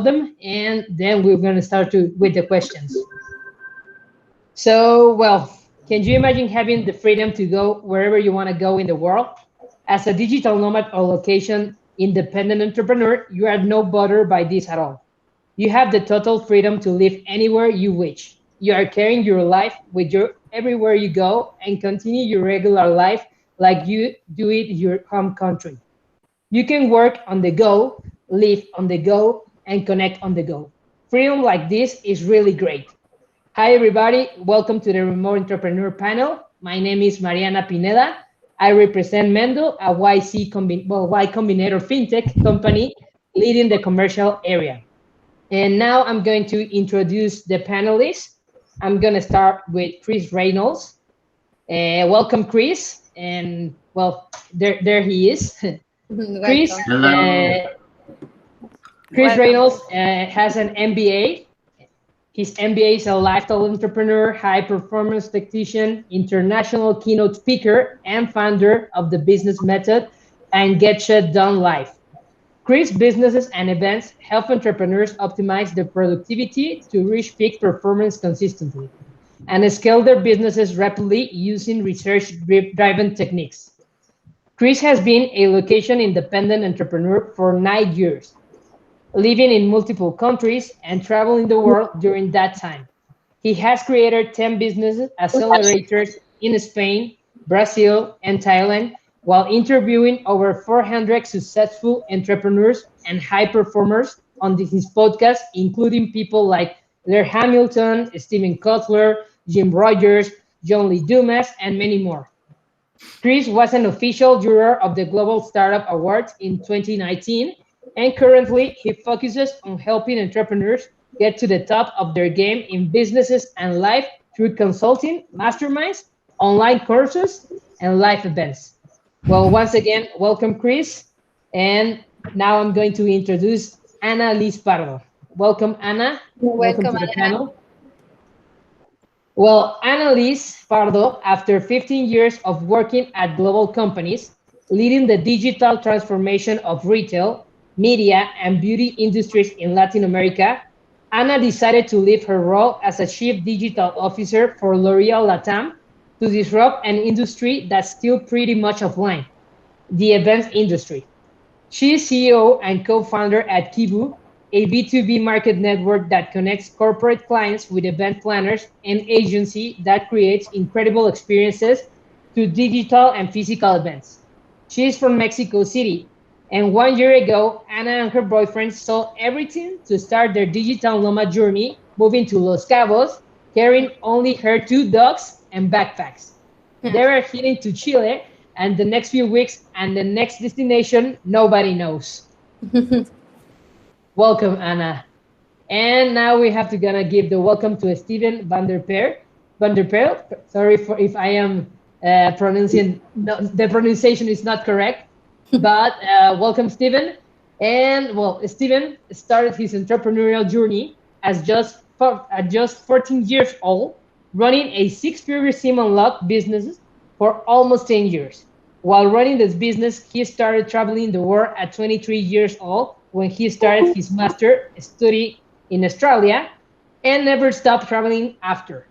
them, and then we're going to start with the questions. So, well, can you imagine having the freedom to go wherever you want to go in the world? As a digital nomad or location independent entrepreneur, you are no bothered by this at all. You have the total freedom to live anywhere you wish. You are carrying your life with you everywhere you go and continue your regular life like you do it in your home country. You can work on the go, live on the go, and connect on the go. Freedom like this is really great. Hi, everybody. Welcome to the Remote Entrepreneur Panel. My name is Mariana Pineda. I represent Mendel, a Y Combinator fintech company leading the commercial area. And now I'm going to introduce the panelists. I'm going to start with Chris Reynolds. Welcome, Chris. And well, there he is. Chris, Welcome. Hello. Chris Welcome. Reynolds has an MBA. His MBA is a lifestyle entrepreneur, high performance tactician, international keynote speaker, and founder of the business method and Get Shit Done Live. Chris businesses and events help entrepreneurs optimize their productivity to reach peak performance consistently and scale their businesses rapidly using research driven techniques. Chris has been a location independent entrepreneur for 9 years, living in multiple countries and traveling the world during that time. He has created 10 business accelerators in Spain, Brazil, and Thailand, while interviewing over 400 successful entrepreneurs and high performers on his podcast, including people like Laird Hamilton, Stephen Kotler, Jim Rogers, John Lee Dumas, and many more. Chris was an official juror of the Global Startup Awards in 2019, and currently he focuses on helping entrepreneurs get to the top of their game in businesses and life through consulting, masterminds, online courses, and live events. Well, once again, welcome, Chris. And now I'm going to introduce Ana Liz Pardo. Welcome, Ana. Welcome Welcome, to the Mariana. panel. Well, Annalise Pardo, after 15 years of working at global companies, leading the digital transformation of retail, media, and beauty industries in Latin America, Anna decided to leave her role as a chief digital officer for L'Oreal Latam to disrupt an industry that's still pretty much offline, the events industry. She is CEO and co-founder at Kibu, a B2B market network that connects corporate clients with event planners and agency that creates incredible experiences to digital and physical events. She is from Mexico City, and 1 year ago, Anna and her boyfriend sold everything to start their digital nomad journey, moving to Los Cabos, carrying only her two dogs and backpacks. They are heading to Chile, and the next few weeks and the next destination, nobody knows. Welcome, Anna. And now we have to gonna give the welcome to Steven Van der Peer. Sorry for if I am pronouncing no, the pronunciation is not correct, but welcome, Steven. And well, Steven started his entrepreneurial journey at just 14 years old, running a six-figure SIM unlock business for almost 10 years. While running this business, he started traveling the world at 23 years old when he started his master study in Australia and never stopped traveling after.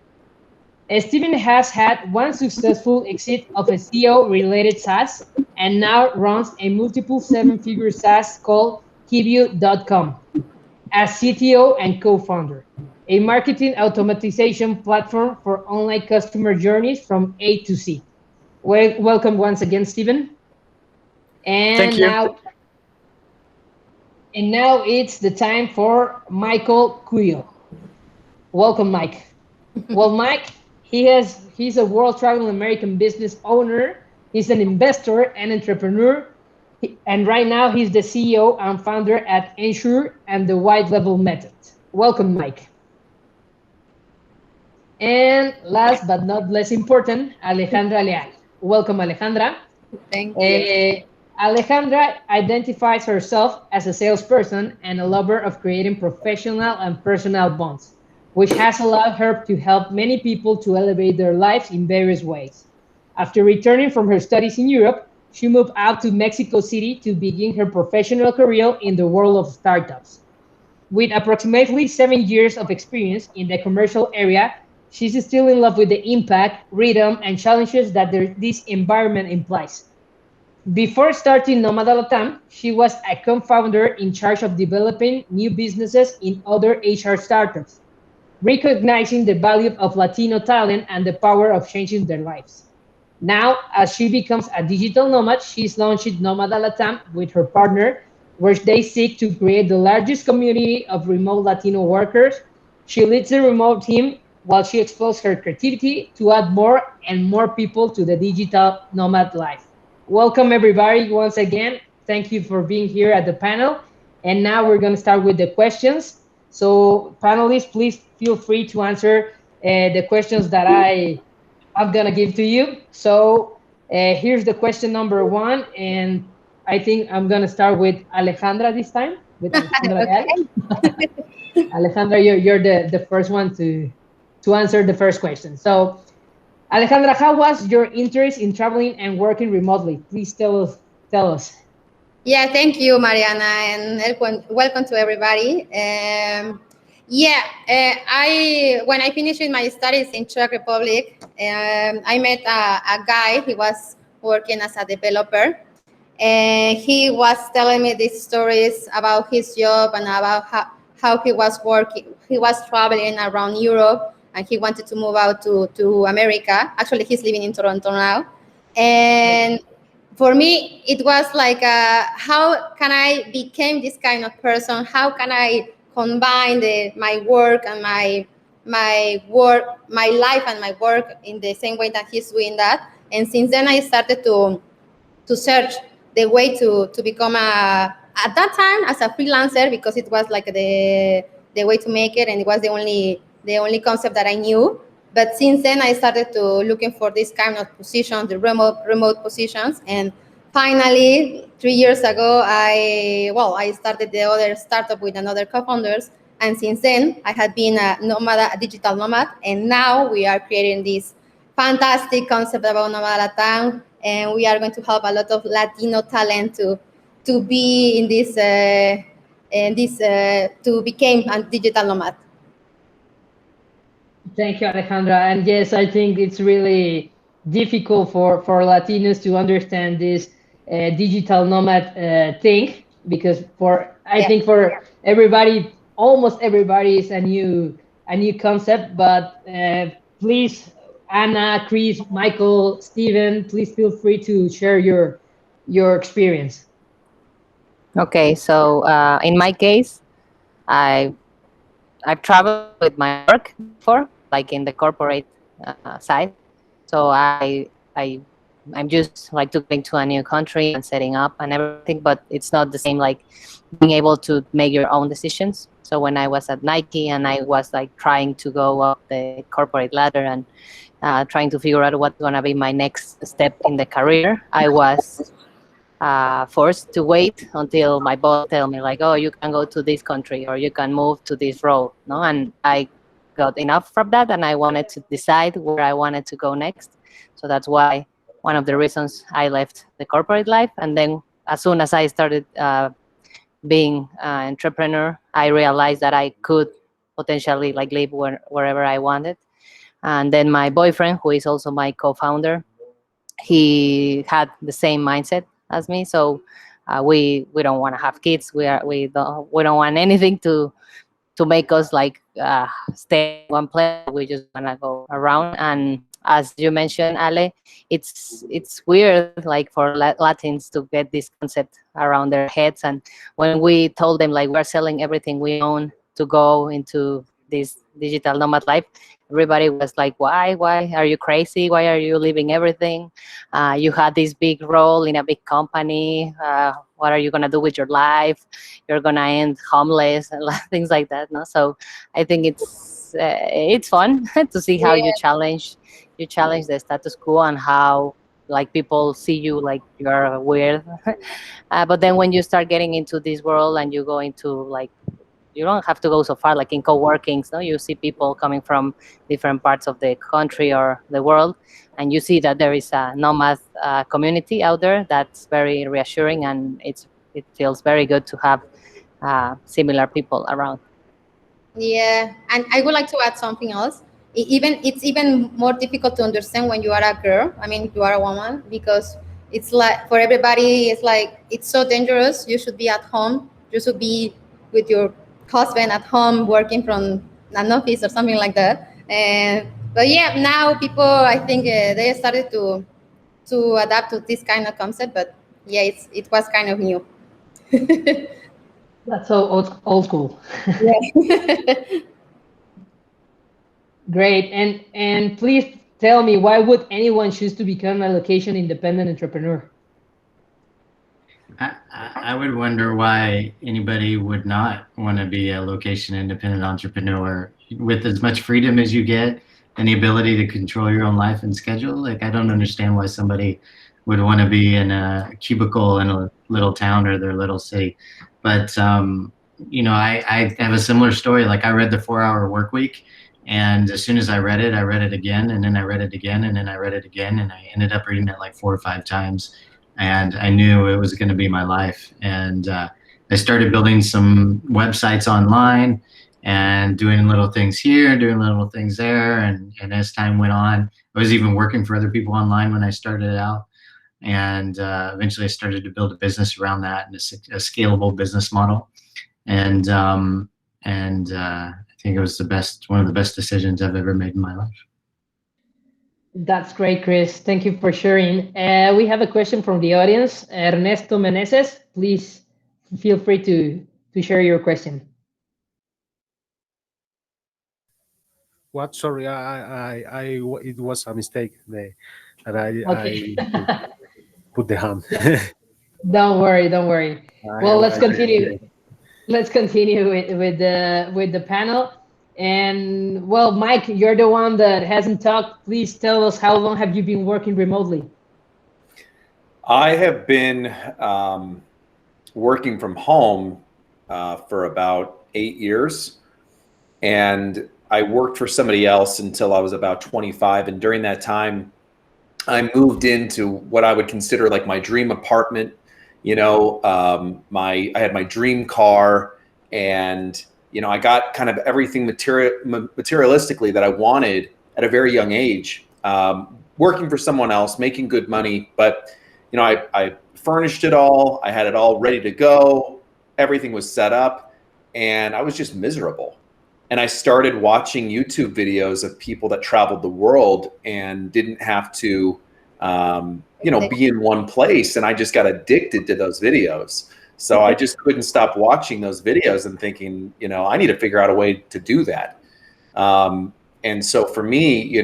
Stephen has had one successful exit of a CEO related SaaS and now runs a multiple seven figure SaaS called Kibu.com as CTO and co founder, a marketing automatization platform for online customer journeys from A to Z. Welcome once again, Stephen. Thank And you. now, and now it's the time for Michael Cuyo. Welcome, Mike. Well, Mike, he's a world traveling American business owner. He's an investor and entrepreneur. And right now he's the CEO and founder at Ensure and the White Level Method. Welcome, Mike. And last but not less important, Alejandra Leal. Welcome, Alejandra. Thank you. Alejandra identifies herself as a salesperson and a lover of creating professional and personal bonds, which has allowed her to help many people to elevate their lives in various ways. After returning from her studies in Europe, she moved out to Mexico City to begin her professional career in the world of startups. With approximately 7 years of experience in the commercial area, she's still in love with the impact, rhythm, and challenges that this environment implies. Before starting Nomad Latam, she was a co-founder in charge of developing new businesses in other HR startups, recognizing the value of Latino talent and the power of changing their lives. Now, as she becomes a digital nomad, she's launched Nomad Latam with her partner, where they seek to create the largest community of remote Latino workers. She leads the remote team while she explores her creativity to add more and more people to the digital nomad life. Welcome, everybody, once again. Thank you for being here at the panel. And now we're going to start with the questions. So, panelists, please feel free to answer the questions that I'm gonna give to you. So here's the question number one, and I think I'm gonna start with Alejandra this time, with Alejandra Real. Okay. Alejandra, you're the first one to answer the first question. So Alejandra, how was your interest in traveling and working remotely? Please tell us. Yeah, thank you, Mariana, and welcome to everybody. Yeah, I when I finished with my studies in Czech Republic, I met a guy. He was working as a developer, and he was telling me these stories about his job and about how he was working. He was traveling around Europe, and he wanted to move out to America. Actually, he's living in Toronto now, and for me it was like how can I become this kind of person, how can I combine my work and my life and my work in the same way that he's doing that. And since then I started to search the way to become a at that time as a freelancer, because it was like the way to make it, and it was the only concept that I knew. But since then I started to looking for this kind of position, the remote positions. And finally 3 years ago I started the other startup with another co-founders. And since then I had been a digital nomad, and now we are creating this fantastic concept about Nomad Latam, and we are going to help a lot of Latino talent to be in this to become a digital nomad. Thank you, Alejandra. And yes, I think it's really difficult for Latinos to understand this digital nomad thing, because I Yeah. think for everybody, almost everybody is a new concept. But please, Anna, Chris, Michael, Steven, please feel free to share your experience. Okay, so in my case, I I've traveled with my work before, like in the corporate side. So I'm just like to getting to a new country and setting up and everything, but it's not the same like being able to make your own decisions. So when I was at Nike and I was like trying to go up the corporate ladder and trying to figure out what's gonna be my next step in the career, I was forced to wait until my boss tell me like, oh, you can go to this country or you can move to this role, no? And I got enough from that, and I wanted to decide where I wanted to go next. So that's why one of the reasons I left the corporate life. And then as soon as I started being an entrepreneur, I realized that I could potentially like live wherever I wanted. And then my boyfriend, who is also my co-founder, he had the same mindset as me. So we don't want to have kids. We don't want anything to make us like stay in one place. We just want to go around. And as you mentioned, Ale, it's weird like for Latins to get this concept around their heads. And when we told them like we're selling everything we own to go into this digital nomad life, everybody was like, why are you crazy? Why are you leaving everything? You had this big role in a big company. What are you gonna do with your life? You're gonna end homeless and things like that. No, so I think it's fun to see how Yeah. you challenge the status quo and how like people see you like you're weird. But then when you start getting into this world and you go into like you don't have to go so far like in co-workings, no, you see people coming from different parts of the country or the world, and you see that there is a nomad community out there that's very reassuring, and it feels very good to have similar people around. Yeah, and I would like to add something else. Even it's even more difficult to understand when you are a girl. I mean, you are a woman, because it's like for everybody, it's like it's so dangerous. You should be at home. You should be with your husband at home, working from an office or something like that. And but yeah, now people, I think they started to adapt to this kind of concept. But yeah, it was kind of new. That's so old school. Yeah. Great. And please tell me, why would anyone choose to become a location independent entrepreneur? I would wonder why anybody would not want to be a location independent entrepreneur with as much freedom as you get and the ability to control your own life and schedule. Like, I don't understand why somebody would want to be in a cubicle in a little town or their little city. But, I have a similar story. Like, I read the 4 Hour Work Week. And as soon as I read it again, and then I read it again, and then I read it again, and I ended up reading it like 4 or 5 times, and I knew it was going to be my life. And I started building some websites online and doing little things here, doing little things there. And as time went on, I was even working for other people online when I started out. And eventually I started to build a business around that, and a scalable business model. And I think it was one of the best decisions I've ever made in my life. That's great, Chris. Thank you for sharing. We have a question from the audience. Ernesto Meneses, please feel free to share your question. What? Sorry, it was a mistake. And Okay. I put the hand. Don't worry, don't worry. Well, let's continue. I- Let's continue with the panel. And well, Mike, you're the one that hasn't talked. Please tell us, how long have you been working remotely? I have been working from home for about 8 years, and I worked for somebody else until I was about 25. And during that time, I moved into what I would consider like my dream apartment. I had my dream car, and I got kind of everything materialistically that I wanted at a very young age. Working for someone else, making good money, but I furnished it all. I had it all ready to go. Everything was set up, and I was just miserable. And I started watching YouTube videos of people that traveled the world and didn't have to, be in one place. And I just got addicted to those videos. So I just couldn't stop watching those videos and thinking, I need to figure out a way to do that. And so for me,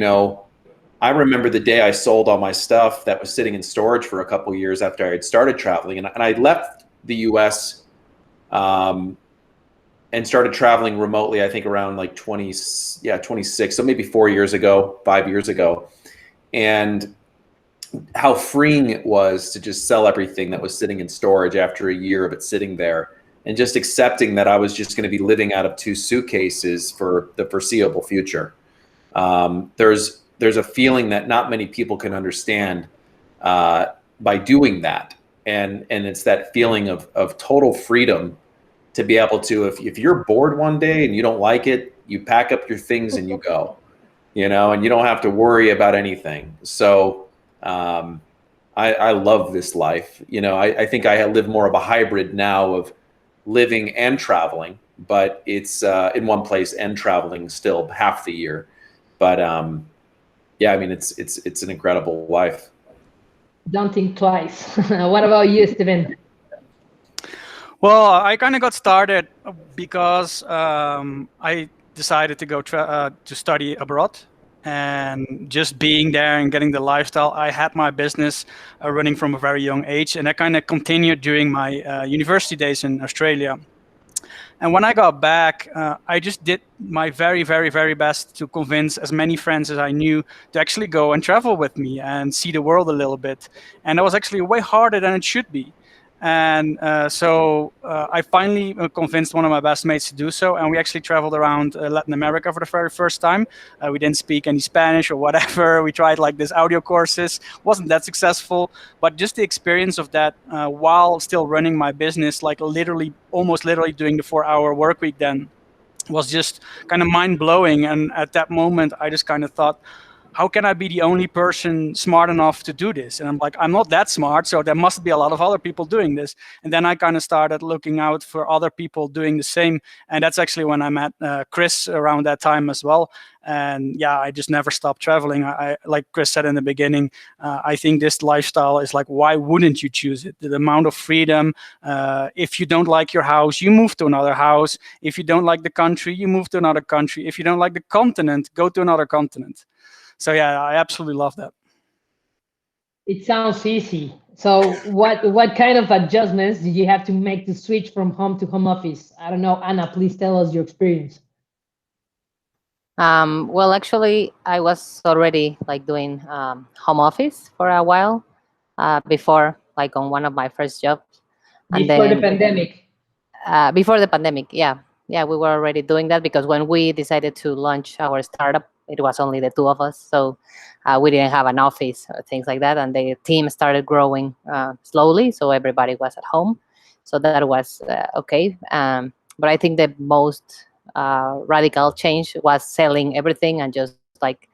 I remember the day I sold all my stuff that was sitting in storage for a couple of years after I had started traveling. And I left the US and started traveling remotely, I think around like 26. So maybe 4 years ago, 5 years ago. And how freeing it was to just sell everything that was sitting in storage after a year of it sitting there, and just accepting that I was just going to be living out of 2 suitcases for the foreseeable future. There's a feeling that not many people can understand by doing that. And it's that feeling of total freedom to be able to, if you're bored one day and you don't like it, you pack up your things and you go, and you don't have to worry about anything. So I love this life. I think I live more of a hybrid now of living and traveling, but it's in one place and traveling still half the year. But yeah, I mean, it's an incredible life. Don't think twice. What about you, Steven? Well, I kind of got started because I decided to go to study abroad, and just being there and getting the lifestyle. I had my business running from a very young age, and that kind of continued during my university days in Australia. And when I got back, I just did my very, very, very best to convince as many friends as I knew to actually go and travel with me and see the world a little bit. And that was actually way harder than it should be. And so I finally convinced one of my best mates to do so. And we actually traveled around Latin America for the very first time. We didn't speak any Spanish or whatever. We tried like this audio courses. Wasn't that successful. But just the experience of that while still running my business, like almost literally doing the 4-hour work week then. was just kind of mind blowing. And at that moment, I just kind of thought, how can I be the only person smart enough to do this? And I'm like, I'm not that smart, so there must be a lot of other people doing this. And then I kind of started looking out for other people doing the same. And that's actually when I met Chris around that time as well. And yeah, I just never stopped traveling. I like Chris said in the beginning, I think this lifestyle is like, why wouldn't you choose it? The amount of freedom. If you don't like your house, you move to another house. If you don't like the country, you move to another country. If you don't like the continent, go to another continent. So yeah, I absolutely love that. It sounds easy. So what kind of adjustments did you have to make to switch from home to home office? I don't know, Anna, please tell us your experience. Well, actually, I was already like doing home office for a while before, like on one of my first jobs, and Before the then pandemic. before the pandemic, yeah, we were already doing that because when we decided to launch our startup, it was only the two of us, so we didn't have an office or things like that, and the team started growing slowly, so everybody was at home, so that was okay. But I think the most radical change was selling everything and just like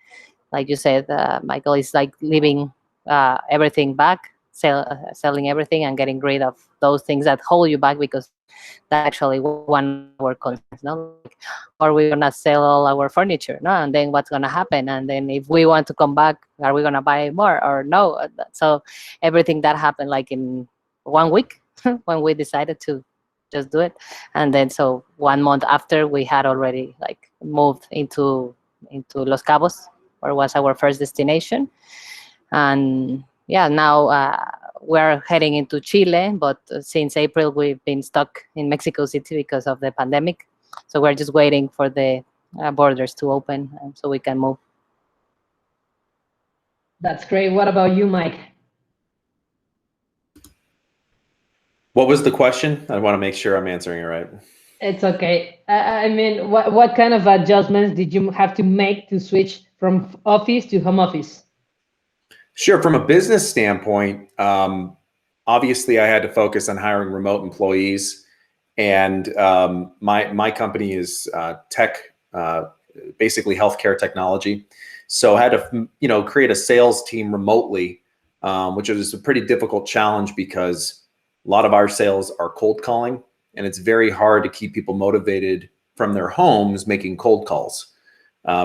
you said, Michael, is like leaving everything back, selling everything and getting rid of those things that hold you back, because that's actually one of our concerns. No, like, are we gonna sell all our furniture? No, and then what's gonna happen? And then if we want to come back, are we gonna buy more or no? So everything that happened like in 1 week when we decided to just do it, and then so 1 month after we had already like moved into Los Cabos, or was our first destination. And yeah, now we're heading into Chile, but since April we've been stuck in Mexico City because of the pandemic. So we're just waiting for the borders to open so we can move. That's great. What about you, Mike? What was the question? I want to make sure I'm answering it right. It's okay. I mean, what kind of adjustments did you have to make to switch from office to home office? Sure. From a business standpoint, obviously I had to focus on hiring remote employees, and my company is tech, basically healthcare technology. So I had to create a sales team remotely, which was a pretty difficult challenge because a lot of our sales are cold calling, and it's very hard to keep people motivated from their homes making cold calls.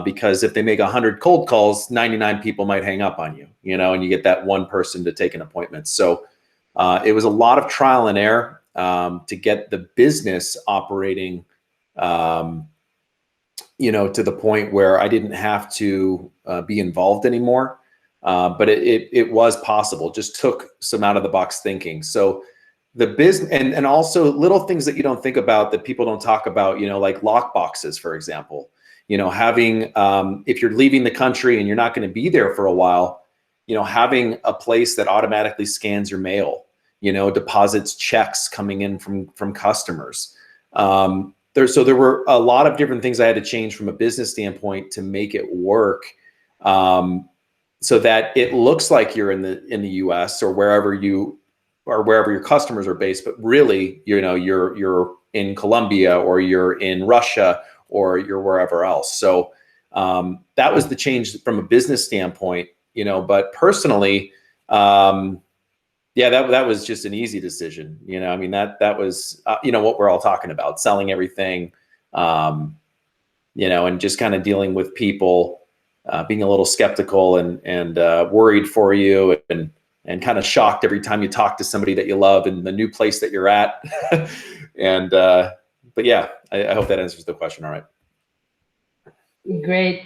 Because if they make 100 cold calls, 99 people might hang up on you, and you get that one person to take an appointment. So it was a lot of trial and error to get the business operating, to the point where I didn't have to be involved anymore. But it was possible. It just took some out of the box thinking. So the business, and also little things that you don't think about that people don't talk about, like lock boxes, for example. Having, if you're leaving the country and you're not going to be there for a while, having a place that automatically scans your mail, deposits checks coming in from customers. So there were a lot of different things I had to change from a business standpoint to make it work, so that it looks like you're in the US or wherever your customers are based, but really, you're in Colombia or you're in Russia or you're wherever else. So that was the change from a business standpoint, but personally, that was just an easy decision. I mean, that was, what we're all talking about, selling everything, and just kind of dealing with people, being a little skeptical and worried for you and kind of shocked every time you talk to somebody that you love in the new place that you're at. But yeah, I hope that answers the question. All right. Great.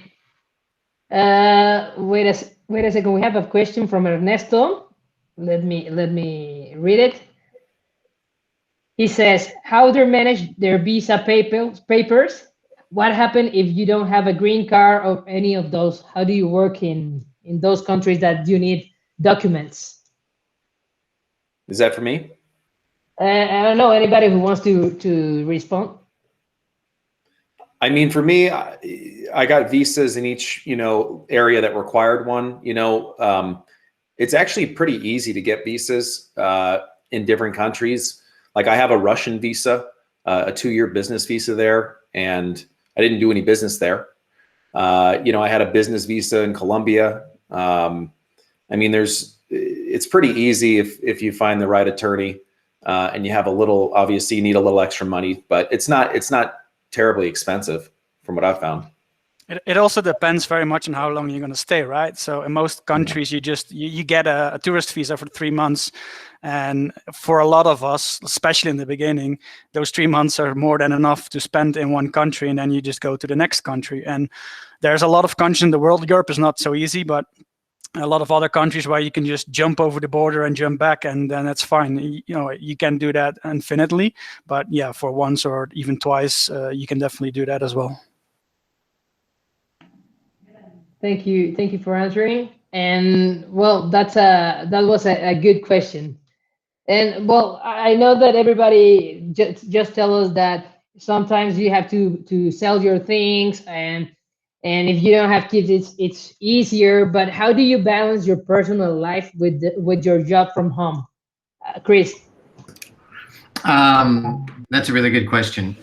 Wait a second. We have a question from Ernesto. Let me read it. He says, "How do they manage their visa papers? What happens if you don't have a green card or any of those? How do you work in those countries that you need documents?" Is that for me? I don't know, anybody who wants to respond. I mean, for me, I got visas in each, area that required one. It's actually pretty easy to get visas in different countries. Like I have a Russian visa, a 2-year business visa there, and I didn't do any business there. I had a business visa in Colombia. I mean, it's pretty easy if you find the right attorney, and you have obviously you need a little extra money, but it's not terribly expensive from what I've found. It also depends very much on how long you're going to stay, right? So in most countries, you get a tourist visa for 3 months. And for a lot of us, especially in the beginning, those 3 months are more than enough to spend in one country, and then you just go to the next country. And there's a lot of countries in the world. Europe is not so easy, but a lot of other countries where you can just jump over the border and jump back, and then that's fine. You can do that infinitely. But yeah, for once or even twice, you can definitely do that as well. Thank you for answering. And well, that was a good question. And well, I know that everybody just tell us that sometimes you have to sell your things, and if you don't have kids, it's easier. But how do you balance your personal life with your job from home, Chris? That's a really good question.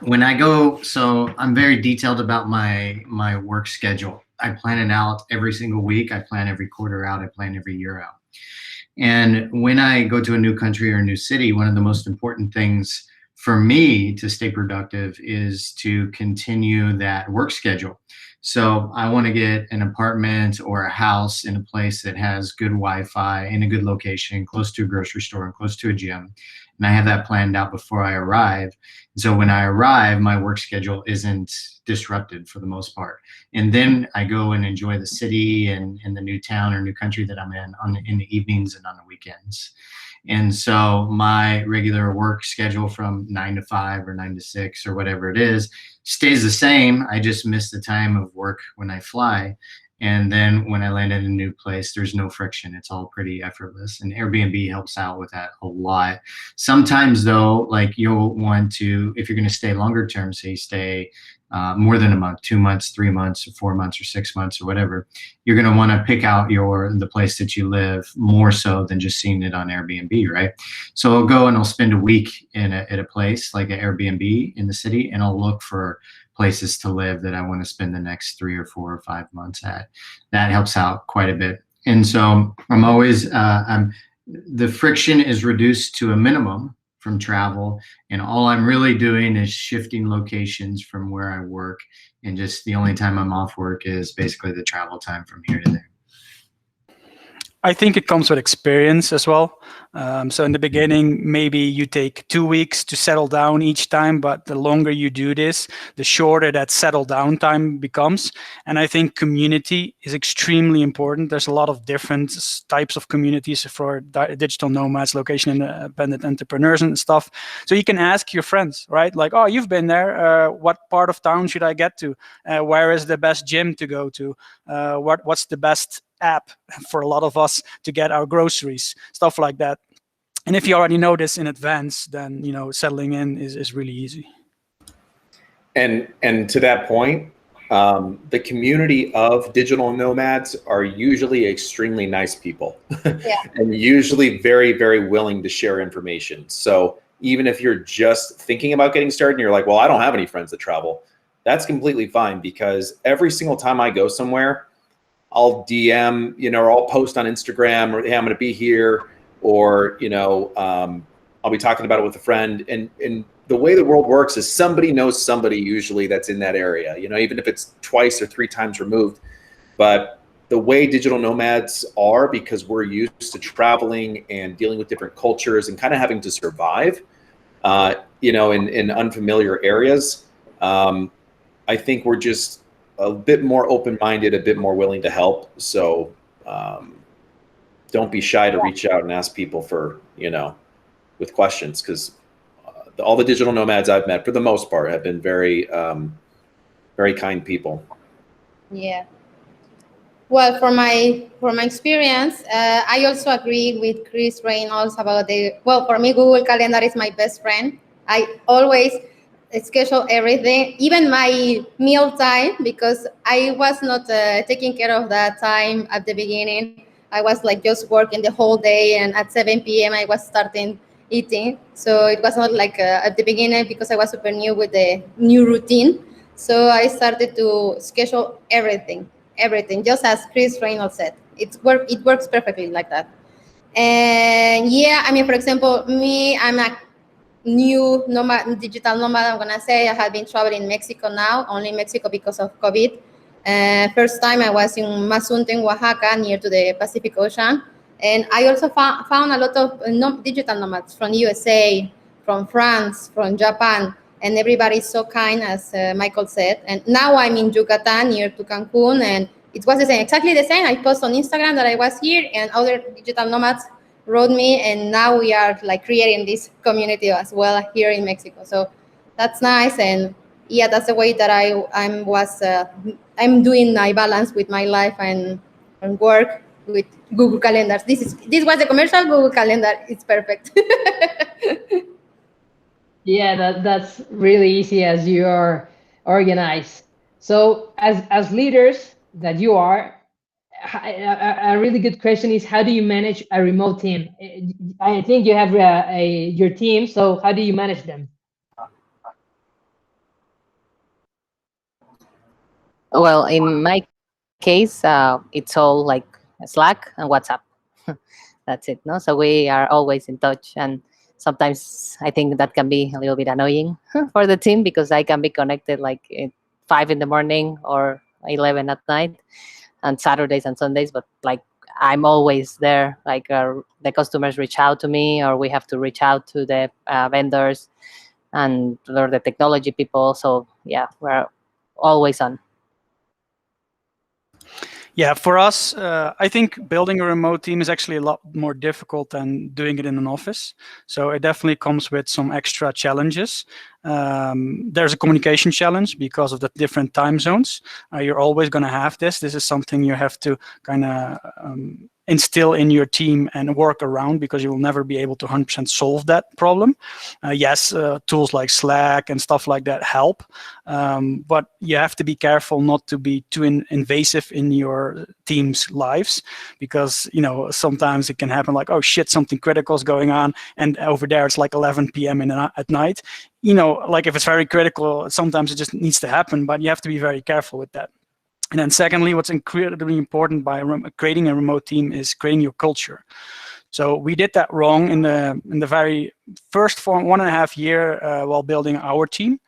When I go, so I'm very detailed about my work schedule. I plan it out every single week. I plan every quarter out. I plan every year out. And when I go to a new country or a new city, one of the most important things for me to stay productive is to continue that work schedule. So I want to get an apartment or a house in a place that has good Wi-Fi, in a good location, close to a grocery store and close to a gym. And I have that planned out before I arrive. So when I arrive, my work schedule isn't disrupted for the most part. And then I go and enjoy the city and the new town or new country that I'm in the evenings and on the weekends. And so my regular work schedule from 9 to 5 or 9 to 6 or whatever it is stays the same. I just miss the time of work when I fly. And then when I land in a new place, there's no friction. It's all pretty effortless. And Airbnb helps out with that a lot. Sometimes though, like you'll want to, if you're going to stay longer term, say you stay more than a month, 2 months, 3 months, or 4 months, or 6 months, or whatever, you're going to want to pick out the place that you live more so than just seeing it on Airbnb, right? So I'll go and I'll spend a week at a place like an Airbnb in the city, and I'll look for places to live that I want to spend the next 3 or 4 or 5 months at. That helps out quite a bit. And so I'm always, the friction is reduced to a minimum from travel, and all I'm really doing is shifting locations from where I work, and just the only time I'm off work is basically the travel time from here to there. I think it comes with experience as well. So in the beginning, maybe you take 2 weeks to settle down each time, but the longer you do this, the shorter that settle down time becomes. And I think community is extremely important. There's a lot of different types of communities for digital nomads, location independent entrepreneurs and stuff. So you can ask your friends, right? Like, oh, you've been there. What part of town should I get to? Where is the best gym to go to? What's the best app for a lot of us to get our groceries, stuff like that. And if you already know this in advance, then settling in is really easy. And to that point, the community of digital nomads are usually extremely nice people. Yeah. And usually very, very willing to share information. So even if you're just thinking about getting started and you're like, well, I don't have any friends that travel, that's completely fine, because every single time I go somewhere, I'll DM, or I'll post on Instagram, or hey, I'm going to be here, or I'll be talking about it with a friend. And the way the world works is somebody knows somebody usually that's in that area, even if it's twice or 3 times removed. But the way digital nomads are, because we're used to traveling and dealing with different cultures and kind of having to survive, in unfamiliar areas, I think we're just a bit more open-minded, a bit more willing to help. So don't be shy to reach out and ask people for, with questions, because all the digital nomads I've met, for the most part, have been very, very kind people. Yeah. Well, for my experience, I also agree with Chris Reynolds about for me, Google Calendar is my best friend. I always schedule everything, even my meal time, because I was not taking care of that time at the beginning. I was like just working the whole day, and at 7 p.m. I was starting eating. So it was not like at the beginning, because I was super new with the new routine. So I started to schedule everything, just as Chris Reynolds said. It works perfectly like that. And yeah, I mean, for example, me, I'm a new nomad, digital nomad. I'm gonna say I have been traveling in Mexico now, only Mexico because of COVID. First time I was in Mazunte, in Oaxaca, near to the Pacific Ocean. And I also found a lot of digital nomads from USA, from France, from Japan, and everybody is so kind, as Michael said. And now I'm in Yucatan, near to Cancun, and it was the same, exactly the same. I post on Instagram that I was here, and other digital nomads wrote me, and now we are like creating this community as well here in Mexico. So that's nice, and yeah, that's the way that I'm doing my balance with my life and work with Google Calendars. This was the commercial. Google Calendar. It's perfect. Yeah, that's really easy as you are organized. So as leaders that you are, a really good question is, how do you manage a remote team? I think you have your team, so how do you manage them? Well, in my case, it's all like Slack and WhatsApp. That's it. No, so we are always in touch, and sometimes I think that can be a little bit annoying for the team, because I can be connected like at 5 in the morning or 11 at night, and Saturdays and Sundays, but like I'm always there. Like the customers reach out to me, or we have to reach out to the vendors and or the technology people. So yeah, we're always on. Yeah, for us, I think building a remote team is actually a lot more difficult than doing it in an office. So it definitely comes with some extra challenges. There's a communication challenge because of the different time zones. You're always going to have this. This is something you have to kind of instill in your team and work around, because you will never be able to 100% solve that problem. Yes, tools like Slack and stuff like that help, but you have to be careful not to be too invasive in your team's lives, because sometimes it can happen like, oh shit, something critical is going on, and over there it's like 11 p.m. at night. Like if it's very critical, sometimes it just needs to happen, but you have to be very careful with that. And then secondly, what's incredibly important by creating a remote team is creating your culture. So we did that wrong in the very first 1.5 year while building our team.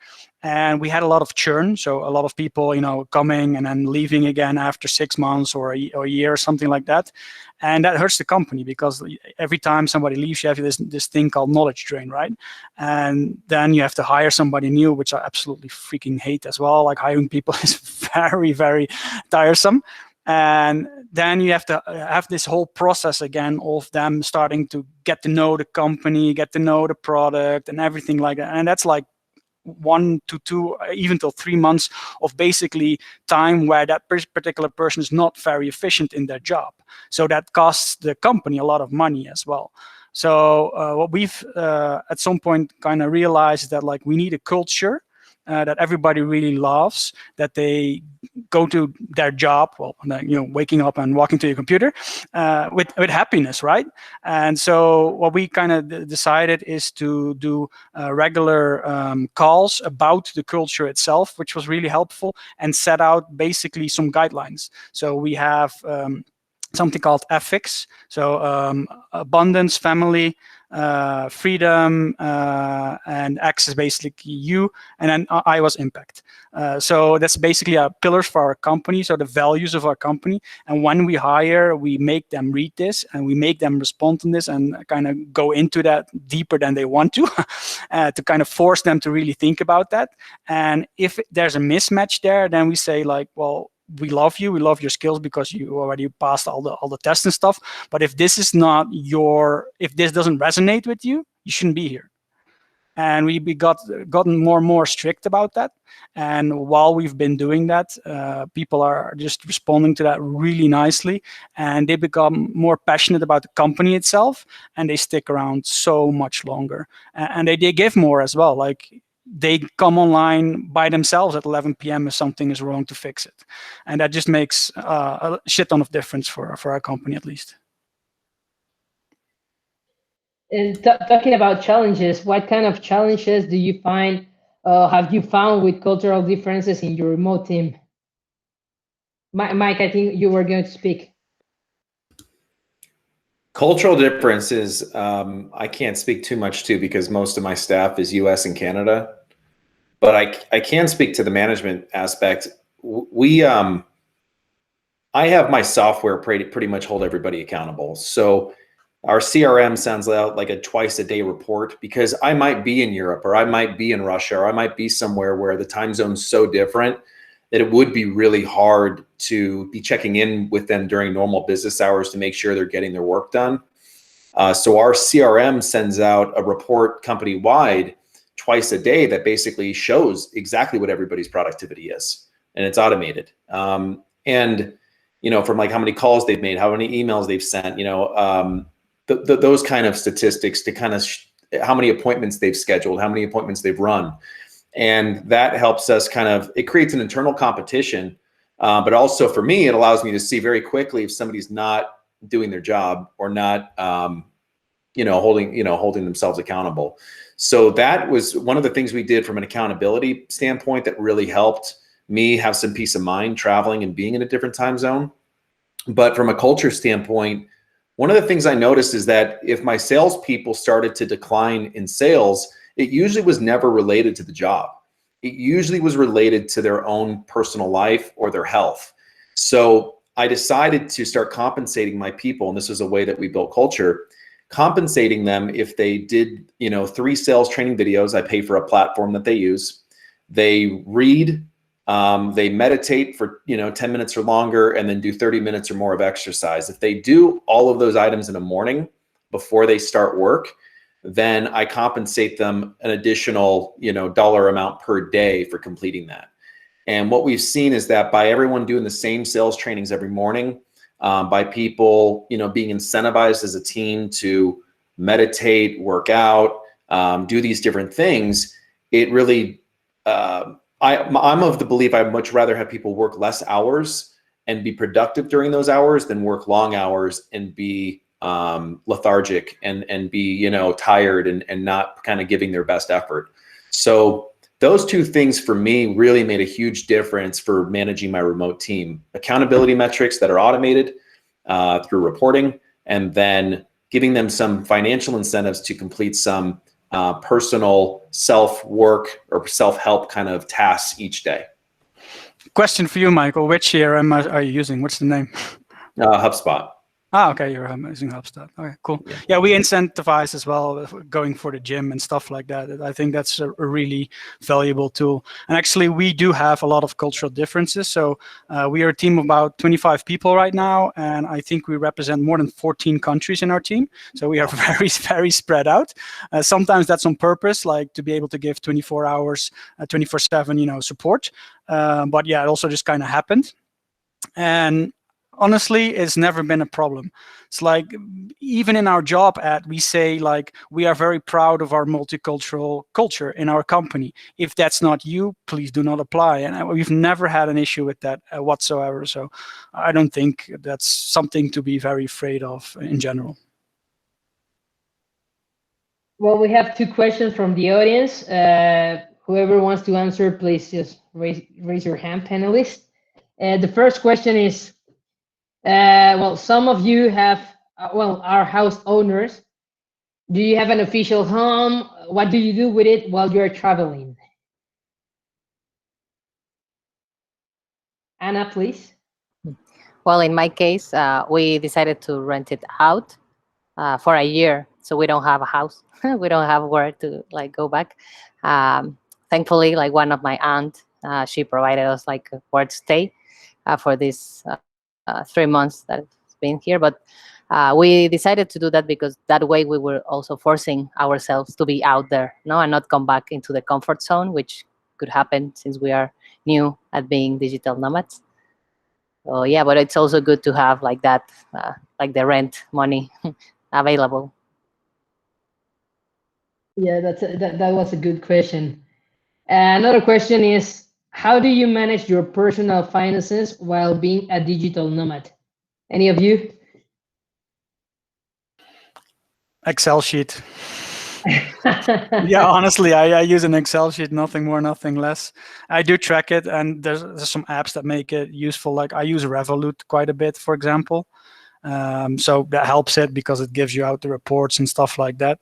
And we had a lot of churn. So a lot of people, coming and then leaving again after 6 months or a year or something like that. And that hurts the company, because every time somebody leaves, you have this thing called knowledge drain, right? And then you have to hire somebody new, which I absolutely freaking hate as well. Like hiring people is very, very tiresome. And then you have to have this whole process again of them starting to get to know the company, get to know the product and everything like that. And that's like 1 to 2, even till 3 months of basically time where that particular person is not very efficient in their job. So that costs the company a lot of money as well. So what we've at some point kind of realized is that like we need a culture that everybody really loves, that they go to their job, waking up and walking to your computer with happiness, right? And so what we kind of decided is to do regular calls about the culture itself, which was really helpful, and set out basically some guidelines. So we have something called ethics, so abundance, family, freedom, and X is basically you, and then I was impact. So that's basically our pillars for our company, so the values of our company. And when we hire, we make them read this, and we make them respond to this, and kind of go into that deeper than they want to, to kind of force them to really think about that. And if there's a mismatch there, then we say like, well, we love you, we love your skills because you already passed all the tests and stuff. But if this is not if this doesn't resonate with you, you shouldn't be here. And we gotten more and more strict about that. And while we've been doing that, people are just responding to that really nicely, and they become more passionate about the company itself, and they stick around so much longer. And they give more as well. Like they come online by themselves at 11 p.m. if something is wrong to fix it. And that just makes a shit ton of difference for our company, at least. And talking about challenges, what kind of challenges do you find, have you found with cultural differences in your remote team? Mike, I think you were going to speak. Cultural differences, I can't speak too much to because most of my staff is US and Canada, but I can speak to the management aspect. I have my software pretty much hold everybody accountable. So our CRM sends out like a twice a day report because I might be in Europe or I might be in Russia or I might be somewhere where the time zone's so different that it would be really hard to be checking in with them during normal business hours to make sure they're getting their work done. So our CRM sends out a report company-wide twice a day that basically shows exactly what everybody's productivity is, and it's automated. And from like how many calls they've made, how many emails they've sent, those kind of statistics to kind of how many appointments they've scheduled, how many appointments they've run. And that helps us it creates an internal competition. But also for me, it allows me to see very quickly if somebody's not doing their job or not, holding themselves accountable. So that was one of the things we did from an accountability standpoint that really helped me have some peace of mind traveling and being in a different time zone. But from a culture standpoint, one of the things I noticed is that if my salespeople started to decline in sales, it usually was never related to the job. It usually was related to their own personal life or their health. So I decided to start compensating my people, and this is a way that we built culture, compensating them if they did, 3 sales training videos. I pay for a platform that they use. They read, they meditate for 10 minutes or longer, and then do 30 minutes or more of exercise. If they do all of those items in the morning before they start work, then I compensate them an additional dollar amount per day for completing that. And what we've seen is that by everyone doing the same sales trainings every morning, by people being incentivized as a team to meditate, work out, do these different things, it really I'm of the belief I'd much rather have people work less hours and be productive during those hours than work long hours and be lethargic and be tired and not kind of giving their best effort. So those two things for me really made a huge difference for managing my remote team. Accountability metrics that are automated through reporting, and then giving them some financial incentives to complete some personal self-work or self-help kind of tasks each day. Question for you, Michael. Which CRM are you using? What's the name? HubSpot. Okay, you're using HubSpot. Okay, cool. Yeah, we incentivize as well, going for the gym and stuff like that. I think that's a really valuable tool. And actually, we do have a lot of cultural differences. So we are a team of about 25 people right now, and I think we represent more than 14 countries in our team. So we are very, very spread out. Sometimes that's on purpose, like to be able to give 24 hours, 24/7, support. But yeah, it also just kind of happened. And honestly, it's never been a problem. It's like, even in our job ad, we say like, we are very proud of our multicultural culture in our company. If that's not you, please do not apply. And we've never had an issue with that whatsoever. So I don't think that's something to be very afraid of in general. Well, we have 2 questions from the audience. Whoever wants to answer, please just raise your hand, panelists. The first question is, well, some of you have, are house owners. Do you have an official home? What do you do with it while you're traveling? Anna, please. Well, in my case, we decided to rent it out for a year, so we don't have a house. We don't have where to go back. Thankfully, one of my aunt, she provided us where to stay for these 3 months that it's been here. But we decided to do that because that way we were also forcing ourselves to be out there, and not come back into the comfort zone, which could happen since we are new at being digital nomads. So yeah, but it's also good to have that, the rent money available. Yeah, that was a good question. Another question is, how do you manage your personal finances while being a digital nomad? Any of you? Excel sheet. Yeah, honestly, I use an Excel sheet, nothing more, nothing less. I do track it, and there's some apps that make it useful. Like I use Revolut quite a bit, for example. So that helps it because it gives you out the reports and stuff like that.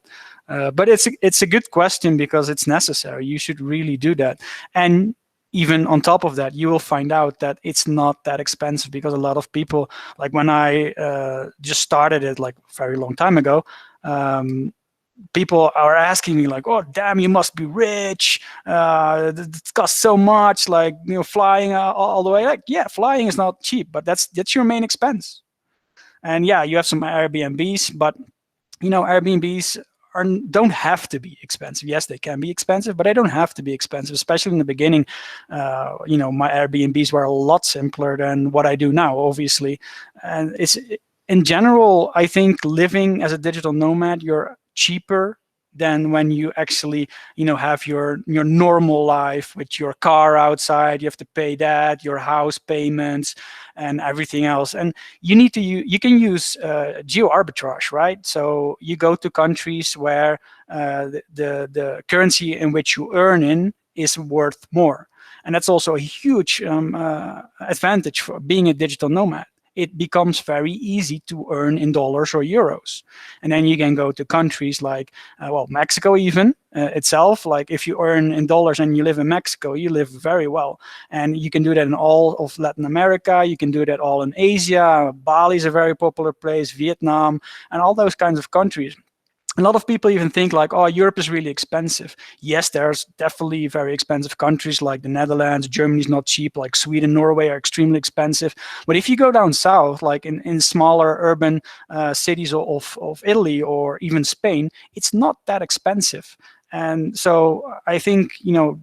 But it's a good question because it's necessary. You should really do that. And even on top of that, you will find out that it's not that expensive because a lot of people, like when I just started it like a very long time ago, people are asking me like, "Oh, damn, you must be rich. It costs so much, like flying all the way." Like, yeah, flying is not cheap, but that's your main expense. And yeah, you have some Airbnbs, but Airbnbs don't have to be expensive. Yes, they can be expensive, but they don't have to be expensive. Especially in the beginning, my Airbnbs were a lot simpler than what I do now, obviously. And it's in general, I think living as a digital nomad, you're cheaper than when you actually have your normal life with your car outside. You have to pay that, your house payments and everything else. And you can use geo arbitrage, right? So you go to countries where the currency in which you earn in is worth more. And that's also a huge advantage for being a digital nomad. It becomes very easy to earn in dollars or euros. And then you can go to countries like, Mexico even itself. Like if you earn in dollars and you live in Mexico, you live very well. And you can do that in all of Latin America. You can do that all in Asia. Bali is a very popular place, Vietnam, and all those kinds of countries. A lot of people even think like, oh, Europe is really expensive. Yes, there's definitely very expensive countries like the Netherlands. Germany's not cheap, like Sweden, Norway are extremely expensive. But if you go down south, like in smaller urban cities of Italy or even Spain, it's not that expensive. And so I think,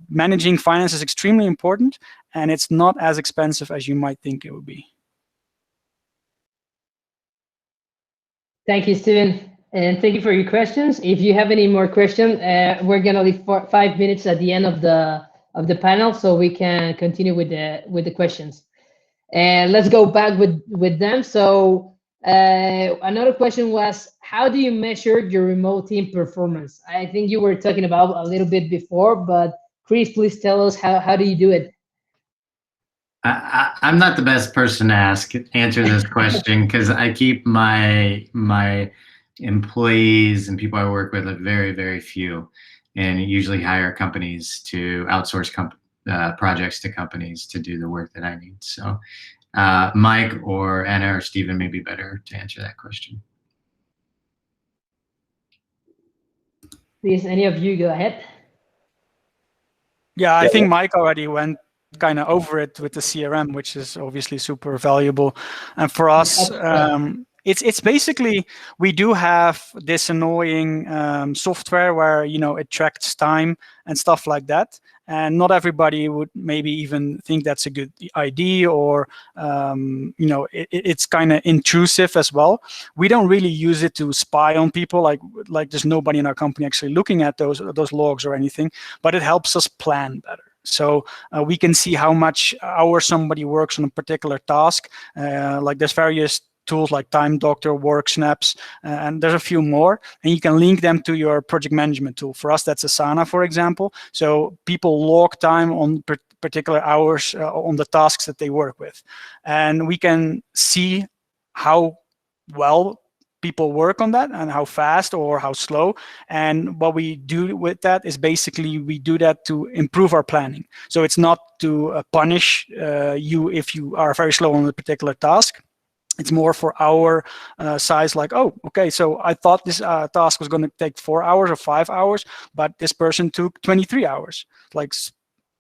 managing finance is extremely important, and it's not as expensive as you might think it would be. Thank you, Steven. And thank you for your questions. If you have any more questions, we're gonna leave 5 minutes at the end of the panel, so we can continue with the questions. And let's go back with them. So another question was, how do you measure your remote team performance? I think you were talking about a little bit before, but Chris, please tell us how do you do it? I'm not the best person to answer this question because I keep my employees and people I work with are very, very few, and usually hire companies to outsource projects to companies to do the work that I need. So Mike or Anna or Steven may be better to answer that question. Please, any of you go ahead. Yeah, I think Mike already went kind of over it with the CRM, which is obviously super valuable. And for us, it's basically, we do have this annoying software where it tracks time and stuff like that, and not everybody would maybe even think that's a good idea, or it's kind of intrusive as well. We don't really use it to spy on people, like there's nobody in our company actually looking at those logs or anything, but it helps us plan better. So we can see how much hours somebody works on a particular task. Like there's various tools like Time Doctor, Work Snaps, and there's a few more, and you can link them to your project management tool. For us, that's Asana, for example. So people log time on particular hours on the tasks that they work with, and we can see how well people work on that and how fast or how slow. And what we do with that is basically we do that to improve our planning. So it's not to punish you if you are very slow on a particular task. It's more for our size, like, oh, okay, so I thought this task was going to take 4 hours or 5 hours, but this person took 23 hours. Like,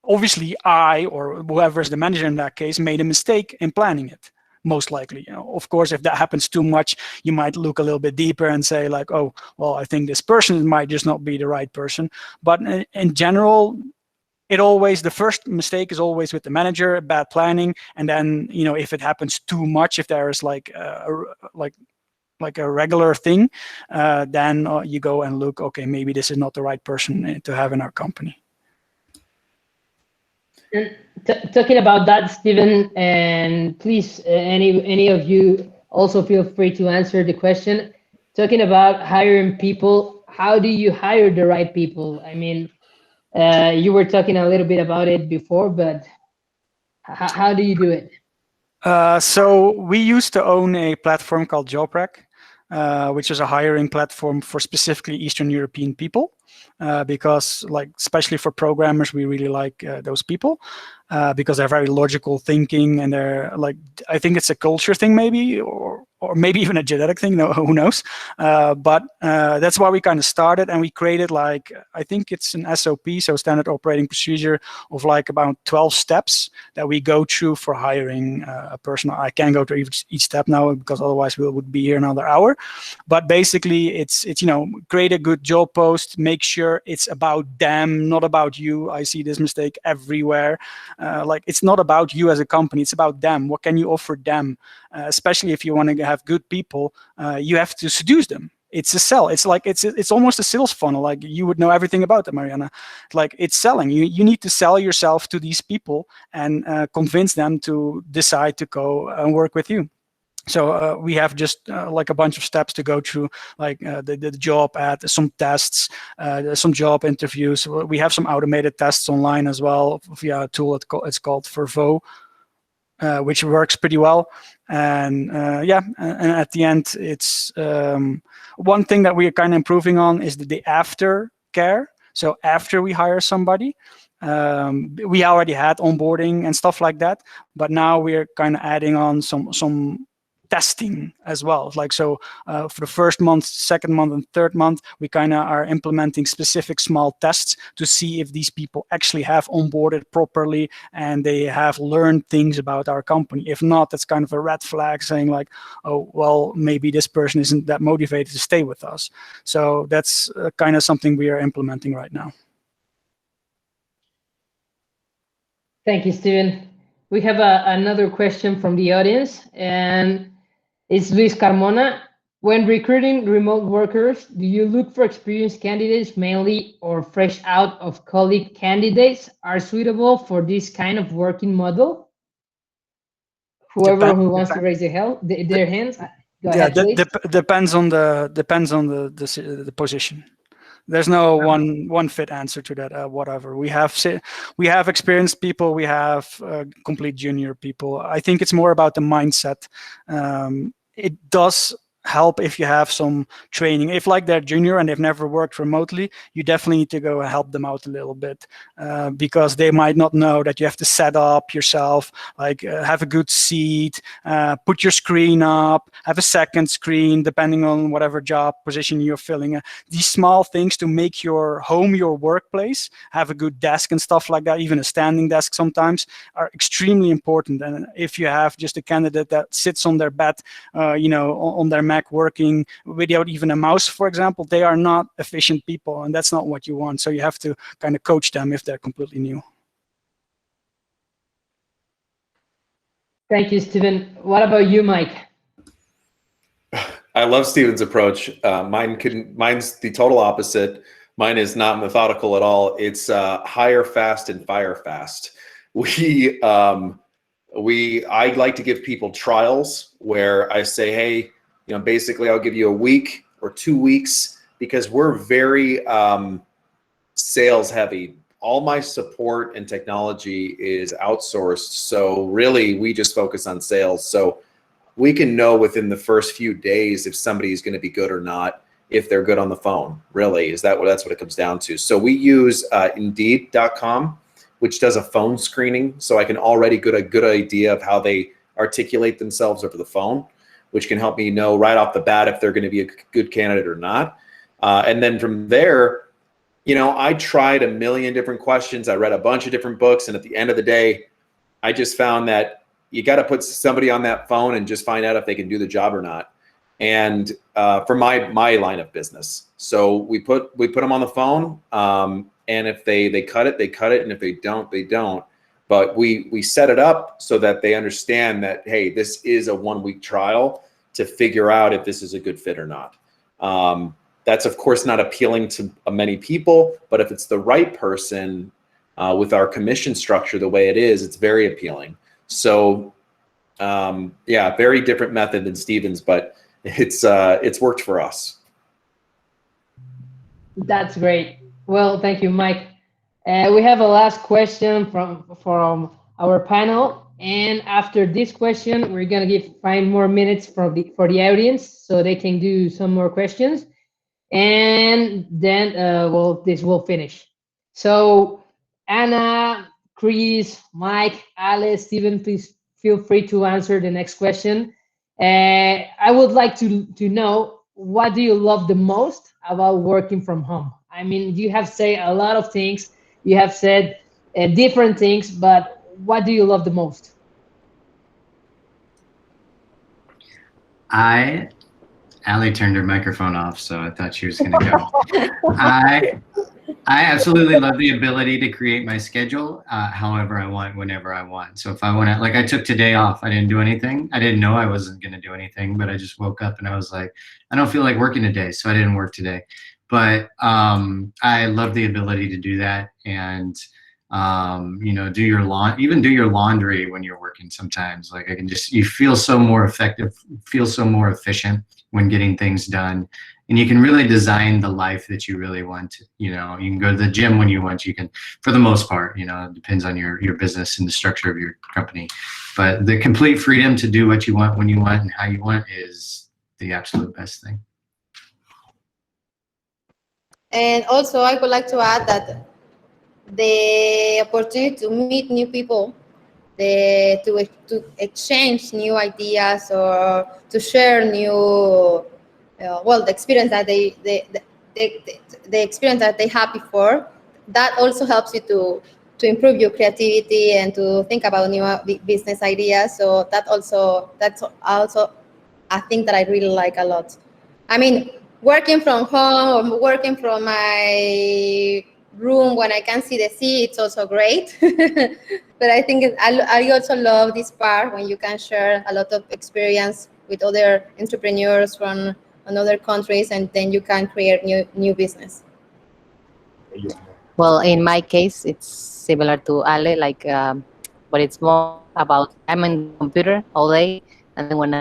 obviously, I or whoever is the manager in that case made a mistake in planning it. Most likely, of course, if that happens too much, you might look a little bit deeper and say like, oh, well, I think this person might just not be the right person. But in general, the first mistake is always with the manager, bad planning, and then if it happens too much, if there is like a regular thing, then you go and look, okay, maybe this is not the right person to have in our company. And talking about that, Steven, and please, any of you also feel free to answer the question. talking about hiring people, how do you hire the right people? I mean, you were talking a little bit about it before, but how do you do it? So we used to own a platform called JobRec, which is a hiring platform for specifically Eastern European people, because like especially for programmers, we really like those people because they're very logical thinking, and they're like, I think it's a culture thing maybe, or maybe even a genetic thing. No, who knows? But that's why we kind of started, and we created like, I think it's an SOP, so standard operating procedure of like about 12 steps that we go through for hiring a person. I can't go through each step now because otherwise we would be here another hour. But basically, it's create a good job post, make sure it's about them, not about you. I see this mistake everywhere. Like it's not about you as a company; it's about them. What can you offer them? Especially if you want to have good people, you have to seduce them. It's a sell. It's like it's almost a sales funnel. Like you would know everything about it, Mariana. Like it's selling. You need to sell yourself to these people and convince them to decide to go and work with you. So we have just like a bunch of steps to go through, like the job ad, some tests, some job interviews. We have some automated tests online as well via a tool. It's called Vervo, which works pretty well. And yeah, and at the end, it's one thing that we are kind of improving on is the after care. So after we hire somebody, we already had onboarding and stuff like that, but now we're kind of adding on some testing as well. Like so, for the first month, second month, and third month, we kind of are implementing specific small tests to see if these people actually have onboarded properly and they have learned things about our company. If not, that's kind of a red flag saying like, oh, well, maybe this person isn't that motivated to stay with us. So that's kind of something we are implementing right now. Thank you, Steven. We have another question from the audience, and it's Luis Carmona. When recruiting remote workers, do you look for experienced candidates mainly, or fresh out of college candidates are suitable for this kind of working model? Whoever who wants to raise their hands, go ahead, please. Depends on the position. There's no one fit answer to that. Whatever we have experienced people, we have complete junior people. I think it's more about the mindset. It does help if you have some training. If like they're junior and they've never worked remotely, you definitely need to go help them out a little bit because they might not know that you have to set up yourself, like have a good seat, put your screen up, have a second screen, depending on whatever job position you're filling. These small things to make your home your workplace, have a good desk and stuff like that, even a standing desk sometimes, are extremely important. And if you have just a candidate that sits on their bed, on their Mac working without even a mouse, for example, they are not efficient people, and that's not what you want. So you have to kind of coach them if they're completely new. Thank you, Steven. What about you, Mike? I love Steven's approach. Mine's the total opposite. Mine is not methodical at all. It's hire fast and fire fast. I like to give people trials where I say, hey, basically I'll give you a week or 2 weeks because we're very sales heavy. All my support and technology is outsourced. So really we just focus on sales. So we can know within the first few days if somebody is going to be good or not, if they're good on the phone. Really, that's what it comes down to. So we use Indeed.com, which does a phone screening. So I can already get a good idea of how they articulate themselves over the phone, which can help me know right off the bat if they're going to be a good candidate or not. And then from there, I tried a million different questions. I read a bunch of different books. And at the end of the day, I just found that you got to put somebody on that phone and just find out if they can do the job or not. And for my line of business, so we put them on the phone. And if they cut it, they cut it. And if they don't, they don't. But we set it up so that they understand that, hey, this is a 1 week trial to figure out if this is a good fit or not. That's, of course, not appealing to many people. But if it's the right person with our commission structure the way it is, it's very appealing. So, yeah, very different method than Steven's. But it's worked for us. That's great. Well, thank you, Mike. We have a last question from our panel, and after this question, we're gonna give 5 more minutes for the audience so they can do some more questions, and then well, this will finish. So, Anna, Chris, Mike, Alice, Steven, please feel free to answer the next question. I would like to know, what do you love the most about working from home? I mean, you have said a lot of things, you have said different things, but what do you love the most? Ali turned her microphone off, so I thought she was going to go. I absolutely love the ability to create my schedule however I want, whenever I want. So if I want to, like I took today off, I didn't do anything. I didn't know I wasn't going to do anything, but I just woke up and I was like, I don't feel like working today, so I didn't work today. But I love the ability to do that, and you know, do your laundry when you're working sometimes. Like I can just, you feel so more effective, feel so more efficient when getting things done. And you can really design the life that you really want. You know, you can go to the gym when you want. You can, for the most part, you know, it depends on your business and the structure of your company. But the complete freedom to do what you want, when you want, and how you want is the absolute best thing. And also, I would like to add that the opportunity to meet new people, to exchange new ideas, or to share new, the experience that the experience that they had before, that also helps you to improve your creativity and to think about new business ideas. So that's also a thing that I really like a lot. I mean, working from home or working from my room when I can see the sea, it's also great. But I think I also love this part when you can share a lot of experience with other entrepreneurs from other countries, and then you can create new business. Well, in my case, it's similar to Ale, like, but it's more about I'm in the computer all day, and then when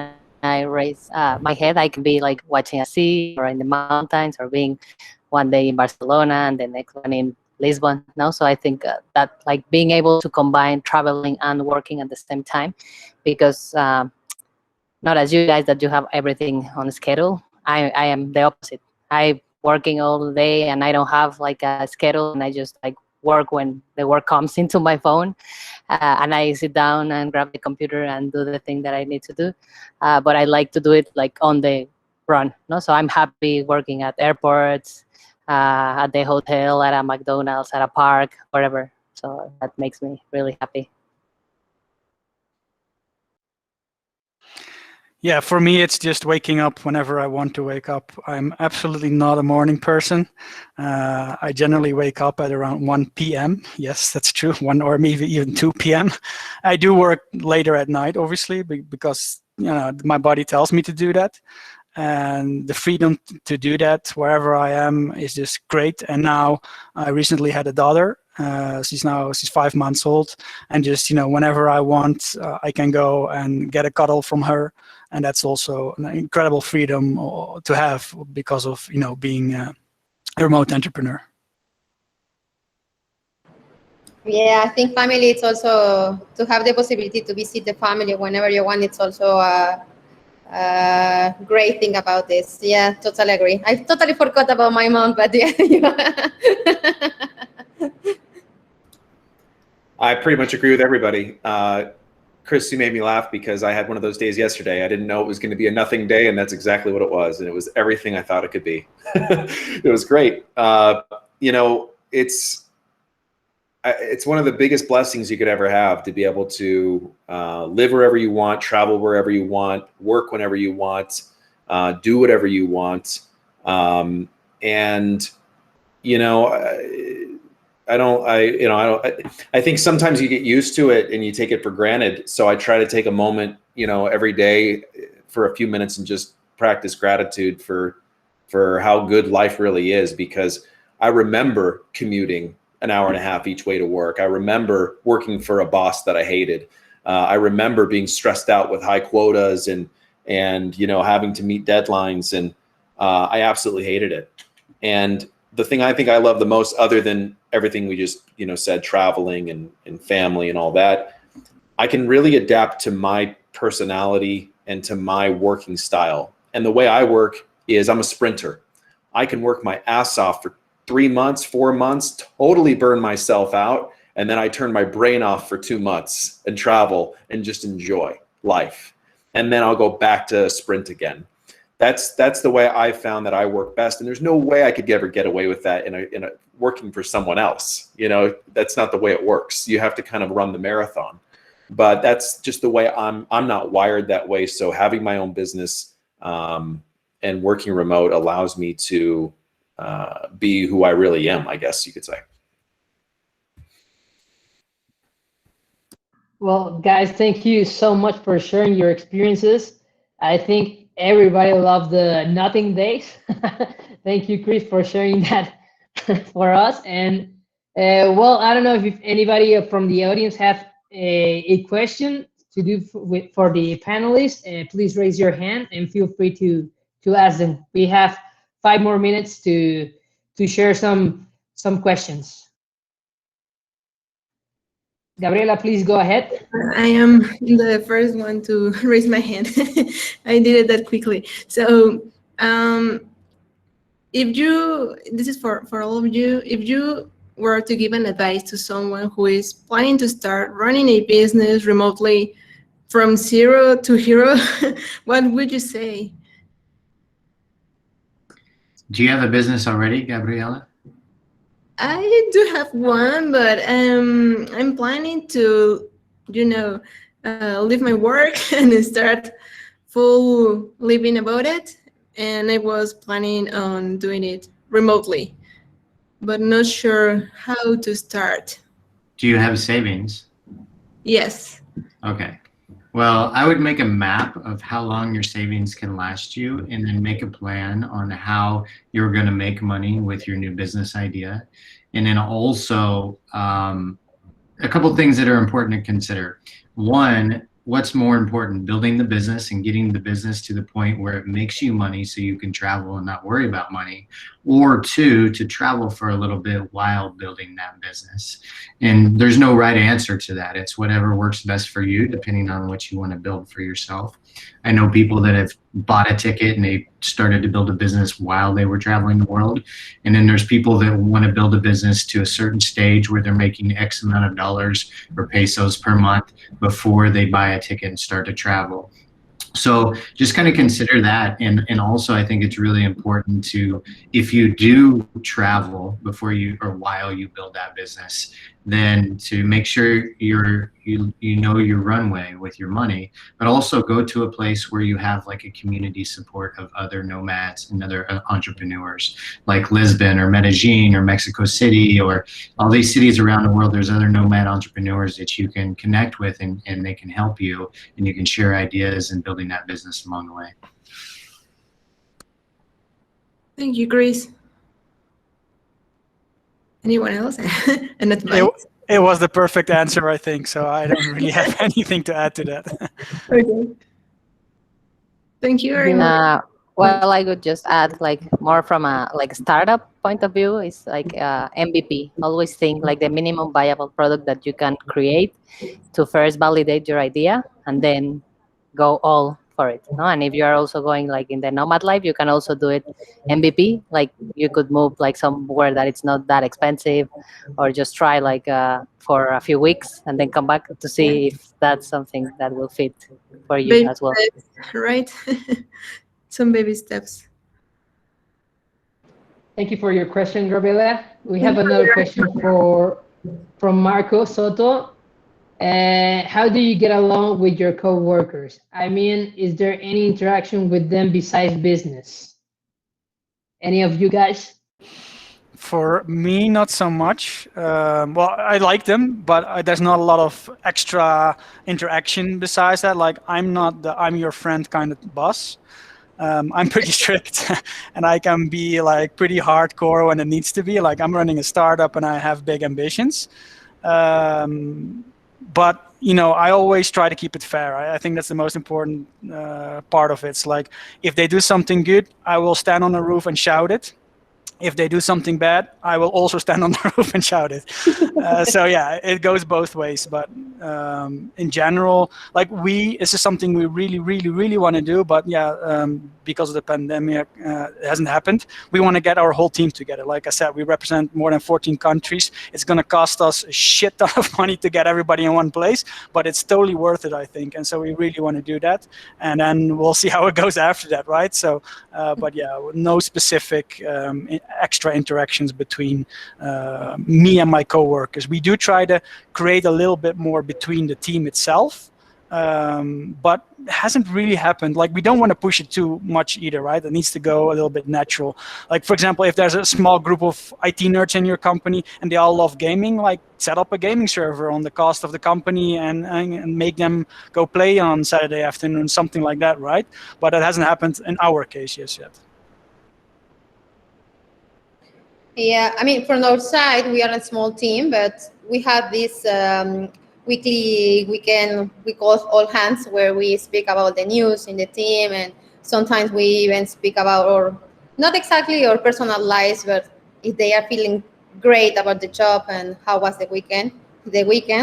I raise my head, I can be like watching a sea or in the mountains, or being one day in Barcelona and the next one in Lisbon. No, so I think that like being able to combine traveling and working at the same time, because not as you guys that you have everything on schedule. I am the opposite. I working all day and I don't have like a schedule, and I just like work when the work comes into my phone, and I sit down and grab the computer and do the thing that I need to do. But I like to do it like on the run. No, so I'm happy working at airports, at the hotel, at a McDonald's, at a park, wherever. So that makes me really happy. Yeah, for me, it's just waking up whenever I want to wake up. I'm absolutely not a morning person. I generally wake up at around 1 p.m. Yes, that's true, 1 or maybe even 2 p.m. I do work later at night, obviously, because my body tells me to do that. And the freedom to do that wherever I am is just great. And now I recently had a daughter. She's 5 months old, and just whenever I want, I can go and get a cuddle from her, and that's also an incredible freedom to have because of being a remote entrepreneur. Yeah, I think family, it's also to have the possibility to visit the family whenever you want. It's also a great thing about this. Yeah, totally agree. I totally forgot about my mom, but yeah. I pretty much agree with everybody. Chris, you made me laugh because I had one of those days yesterday. I didn't know it was going to be a nothing day, and that's exactly what it was. And it was everything I thought it could be. It was great. It's one of the biggest blessings you could ever have, to be able to live wherever you want, travel wherever you want, work whenever you want, do whatever you want. I think sometimes you get used to it and you take it for granted. So I try to take a moment, every day for a few minutes and just practice gratitude for how good life really is, because I remember commuting an hour and a half each way to work. I remember working for a boss that I hated. I remember being stressed out with high quotas and and, you know, having to meet deadlines. And I absolutely hated it. And the thing I think I love the most, other than everything we just, you know, said, traveling and family and all that, I can really adapt to my personality and to my working style. And the way I work is I'm a sprinter. I can work my ass off for 3 months, 4 months, totally burn myself out. And then I turn my brain off for 2 months and travel and just enjoy life. And then I'll go back to sprint again. That's the way I found that I work best. And there's no way I could ever get away with that in a working for someone else. You know, that's not the way it works. You have to kind of run the marathon. But that's just the way I'm not wired that way. So having my own business and working remote allows me to be who I really am, I guess you could say. Well, guys, thank you so much for sharing your experiences. I think everybody loved the nothing days. Thank you, Chris, for sharing that for us. And well, I don't know if anybody from the audience have a question to do for the panelists. Please raise your hand and feel free to ask them. We have 5 more minutes to share some questions. Gabriela, please go ahead. I am the first one to raise my hand. I did it that quickly. So if you, this is for all of you, if you were to give an advice to someone who is planning to start running a business remotely from zero to hero, what would you say? Do you have a business already, Gabriela? I do have one, but I'm planning to, you know, leave my work and start full living about it. And I was planning on doing it remotely, but not sure how to start. Do you have savings? Yes. Okay. Well, I would make a map of how long your savings can last you, and then make a plan on how you're going to make money with your new business idea. And then also a couple things that are important to consider. One, what's more important, building the business and getting the business to the point where it makes you money so you can travel and not worry about money, or two, to travel for a little bit while building that business. And there's no right answer to that. It's whatever works best for you, depending on what you want to build for yourself. I know people that have bought a ticket and they started to build a business while they were traveling the world. And then there's people that want to build a business to a certain stage where they're making X amount of dollars or pesos per month before they buy a ticket and start to travel. So just kind of consider that. And also I think it's really important to, if you do travel before you or while you build that business, then to make sure you know your runway with your money, but also go to a place where you have like a community support of other nomads and other entrepreneurs, like Lisbon or Medellin or Mexico City or all these cities around the world. There's other nomad entrepreneurs that you can connect with, and they can help you, and you can share ideas and building that business along the way. Thank you, Chris. Anyone else? And it was the perfect answer, I think. So I don't really have anything to add to that. Okay. Thank you very much. Well, I would just add, like, more from a startup point of view, is like MVP. Always think like the minimum viable product that you can create to first validate your idea and then go all for it. No? And if you are also going like in the nomad life, you can also do it MVP. Like you could move like somewhere that it's not that expensive, or just try like for a few weeks and then come back to see if that's something that will fit for you Baby as well. steps, right? Some baby steps. Thank you for your question, Gabriela. We have another question from Marco Soto. How do you get along with your co-workers? I mean, is there any interaction with them besides business? Any of you guys? For me, not so much. Well, I like them, but there's not a lot of extra interaction besides that. Like, I'm not the I'm your friend kind of boss. I'm pretty strict, and I can be like pretty hardcore when it needs to be. Like, I'm running a startup and I have big ambitions. But I always try to keep it fair. I think that's the most important part of it. It's like, if they do something good, I will stand on the roof and shout it. If they do something bad, I will also stand on the roof and shout it. So yeah, it goes both ways. But in general, like, this is something we really, really, really want to do. But yeah, because of the pandemic, it hasn't happened. We want to get our whole team together. Like I said, we represent more than 14 countries. It's going to cost us a shit ton of money to get everybody in one place, but it's totally worth it, I think. And so we really want to do that. And then we'll see how it goes after that, right? So, but yeah, no specific extra interactions between me and my coworkers. We do try to create a little bit more between the team itself, but it hasn't really happened. Like, we don't want to push it too much either, right? It needs to go a little bit natural. Like, for example, if there's a small group of IT nerds in your company and they all love gaming, like, set up a gaming server on the cost of the company and make them go play on Saturday afternoon, something like that, right? But it hasn't happened in our case yet. Yeah, I mean, from our side, we are a small team, but we have this weekly weekend, we call all hands, where we speak about the news in the team, and sometimes we even speak about, or not exactly our personal lives, but if they are feeling great about the job and how was the weekend.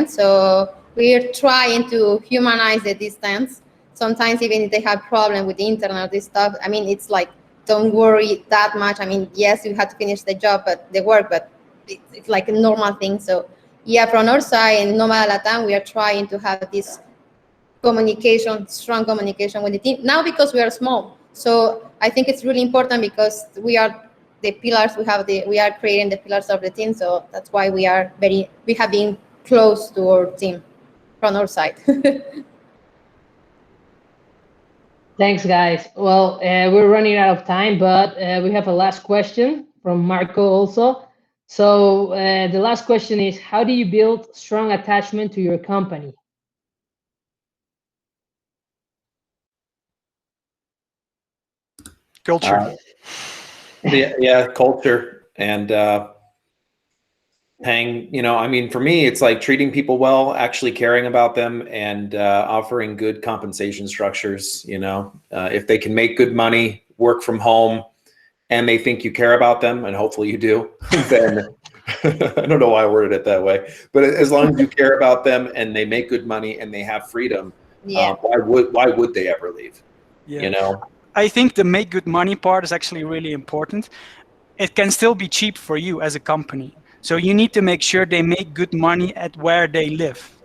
So we're trying to humanize the distance. Sometimes even if they have problem with the internet, this stuff, I mean, it's like, don't worry that much. I mean, yes, you have to finish the job, but the work, but it's like a normal thing. So yeah, from our side in Nomad Latam, we are trying to have this communication, strong communication with the team. Now, because we are small, so I think it's really important, because we are the pillars. We are creating the pillars of the team. So that's why we have been close to our team from our side. Thanks, guys. Well, we're running out of time, but we have a last question from Marco also. So the last question is, how do you build strong attachment to your company? Culture. Yeah, culture, and paying, I mean, for me, it's like treating people well, actually caring about them, and offering good compensation structures. If they can make good money, work from home, and they think you care about them, and hopefully you do, then I don't know why I worded it that way, but as long as you care about them and they make good money and they have freedom, Yeah. why would they ever leave? Yeah. I think the make good money part is actually really important. It can still be cheap for you as a company. So you need to make sure they make good money at where they live.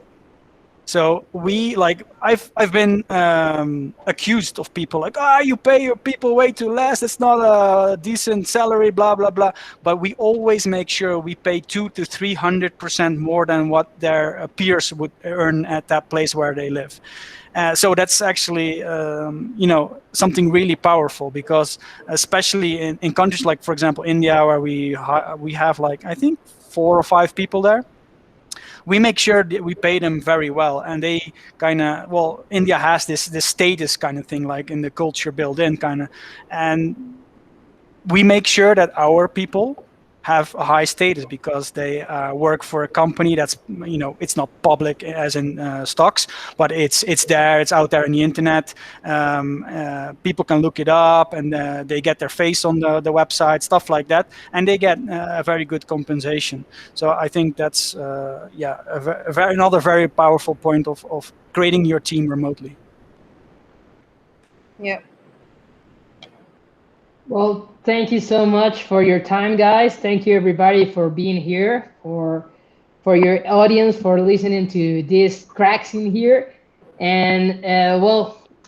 So I've been accused of people like, you pay your people way too less. It's not a decent salary, blah, blah, blah. But we always make sure we pay 200 to 300% more than what their peers would earn at that place where they live. So that's actually, something really powerful, because especially in countries like, for example, India, where we have like, I think 4 or 5 people there, we make sure that we pay them very well. And they India has this status kind of thing, like in the culture built in kind of, and we make sure that our people have a high status, because they work for a company that's, it's not public as in stocks, but it's there, it's out there in the internet. People can look it up, and they get their face on the website, stuff like that, and they get a very good compensation. So I think that's another very powerful point of creating your team remotely. Yeah. Well, thank you so much for your time, guys. Thank you, everybody, for being here, for your audience, for listening to these cracks in here. And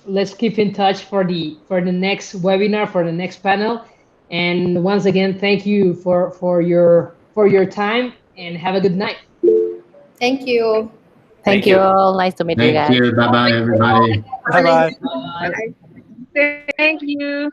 let's keep in touch for the next webinar, for the next panel. And once again, thank you for your time, and have a good night. Thank you. Thank you all. Nice to meet you guys. Thank you. Bye-bye, everybody. Bye-bye. Bye. Thank you.